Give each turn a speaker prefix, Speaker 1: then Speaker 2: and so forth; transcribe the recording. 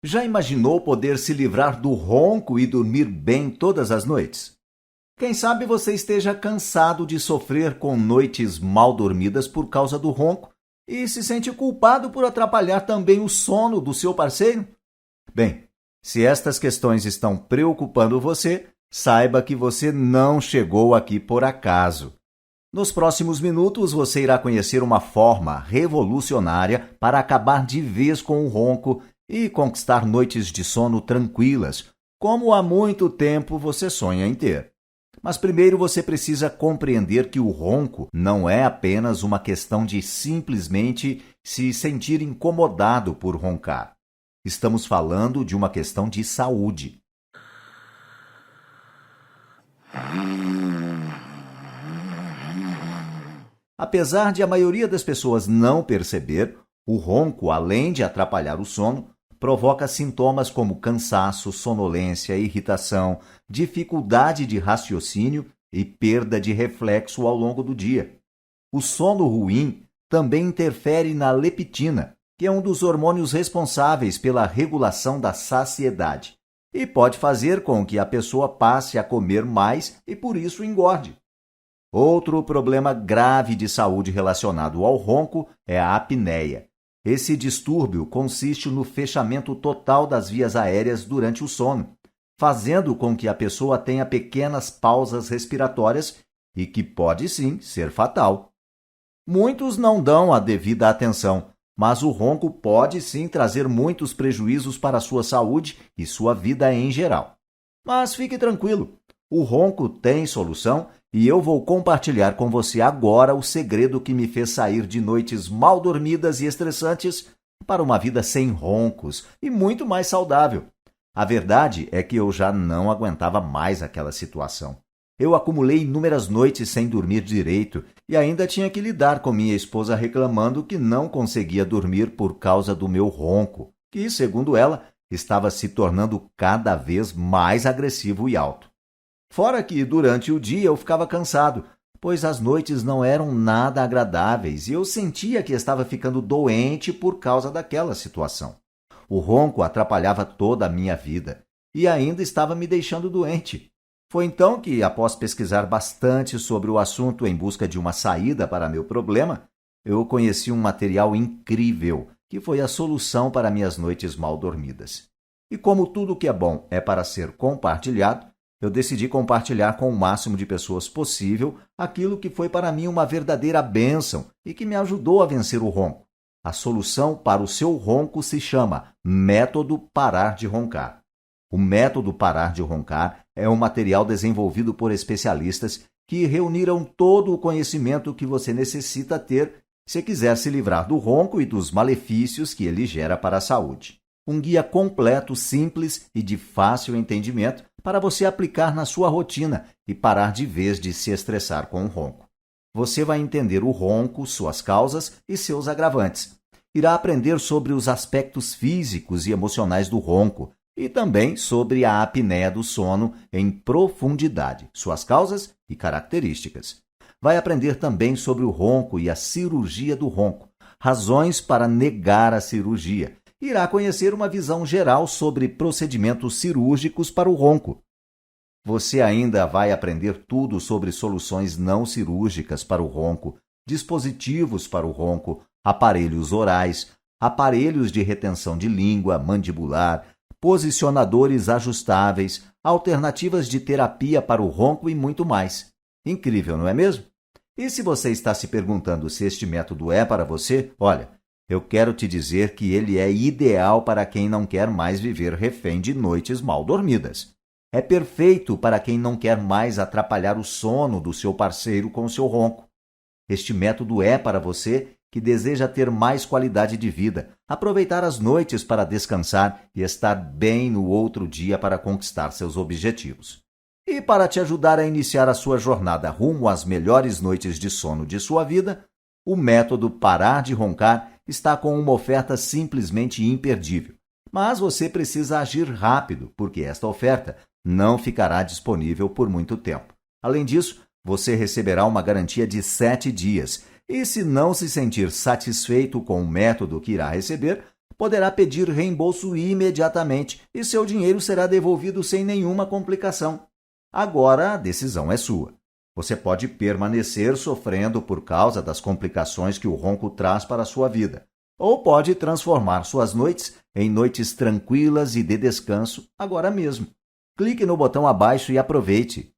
Speaker 1: Já imaginou poder se livrar do ronco e dormir bem todas as noites? Quem sabe você esteja cansado de sofrer com noites mal dormidas por causa do ronco e se sente culpado por atrapalhar também o sono do seu parceiro? Bem, se estas questões estão preocupando você, saiba que você não chegou aqui por acaso. Nos próximos minutos, você irá conhecer uma forma revolucionária para acabar de vez com o ronco e conquistar noites de sono tranquilas, como há muito tempo você sonha em ter. Mas primeiro você precisa compreender que o ronco não é apenas uma questão de simplesmente se sentir incomodado por roncar. Estamos falando de uma questão de saúde. Apesar de a maioria das pessoas não perceber, o ronco, além de atrapalhar o sono, provoca sintomas como cansaço, sonolência, irritação, dificuldade de raciocínio e perda de reflexo ao longo do dia. O sono ruim também interfere na leptina, que é um dos hormônios responsáveis pela regulação da saciedade, e pode fazer com que a pessoa passe a comer mais e por isso engorde. Outro problema grave de saúde relacionado ao ronco é a apneia. Esse distúrbio consiste no fechamento total das vias aéreas durante o sono, fazendo com que a pessoa tenha pequenas pausas respiratórias e que pode sim ser fatal. Muitos não dão a devida atenção, mas o ronco pode sim trazer muitos prejuízos para a sua saúde e sua vida em geral. Mas fique tranquilo, o ronco tem solução e eu vou compartilhar com você agora o segredo que me fez sair de noites mal dormidas e estressantes para uma vida sem roncos e muito mais saudável. A verdade é que eu já não aguentava mais aquela situação. Eu acumulei inúmeras noites sem dormir direito e ainda tinha que lidar com minha esposa reclamando que não conseguia dormir por causa do meu ronco, que, segundo ela, estava se tornando cada vez mais agressivo e alto. Fora que, durante o dia, eu ficava cansado, pois as noites não eram nada agradáveis e eu sentia que estava ficando doente por causa daquela situação. O ronco atrapalhava toda a minha vida e ainda estava me deixando doente. Foi então que, após pesquisar bastante sobre o assunto em busca de uma saída para meu problema, eu conheci um material incrível que foi a solução para minhas noites mal dormidas. E como tudo que é bom é para ser compartilhado, eu decidi compartilhar com o máximo de pessoas possível aquilo que foi para mim uma verdadeira bênção e que me ajudou a vencer o ronco. A solução para o seu ronco se chama Método Parar de Roncar. O Método Parar de Roncar é um material desenvolvido por especialistas que reuniram todo o conhecimento que você necessita ter se quiser se livrar do ronco e dos malefícios que ele gera para a saúde. Um guia completo, simples e de fácil entendimento para você aplicar na sua rotina e parar de vez de se estressar com o ronco. Você vai entender o ronco, suas causas e seus agravantes. Irá aprender sobre os aspectos físicos e emocionais do ronco e também sobre a apneia do sono em profundidade, suas causas e características. Vai aprender também sobre o ronco e a cirurgia do ronco, razões para negar a cirurgia. Irá conhecer uma visão geral sobre procedimentos cirúrgicos para o ronco. Você ainda vai aprender tudo sobre soluções não cirúrgicas para o ronco, dispositivos para o ronco, aparelhos orais, aparelhos de retenção de língua, mandibular, posicionadores ajustáveis, alternativas de terapia para o ronco e muito mais. Incrível, não é mesmo? E se você está se perguntando se este método é para você, olha, eu quero te dizer que ele é ideal para quem não quer mais viver refém de noites mal dormidas. É perfeito para quem não quer mais atrapalhar o sono do seu parceiro com o seu ronco. Este método é para você que deseja ter mais qualidade de vida, aproveitar as noites para descansar e estar bem no outro dia para conquistar seus objetivos. E para te ajudar a iniciar a sua jornada rumo às melhores noites de sono de sua vida, o método Parar de Roncar está com uma oferta simplesmente imperdível. Mas você precisa agir rápido, porque esta oferta não ficará disponível por muito tempo. Além disso, você receberá uma garantia de 7 dias. E se não se sentir satisfeito com o método que irá receber, poderá pedir reembolso imediatamente e seu dinheiro será devolvido sem nenhuma complicação. Agora a decisão é sua. Você pode permanecer sofrendo por causa das complicações que o ronco traz para a sua vida, ou pode transformar suas noites em noites tranquilas e de descanso agora mesmo. Clique no botão abaixo e aproveite.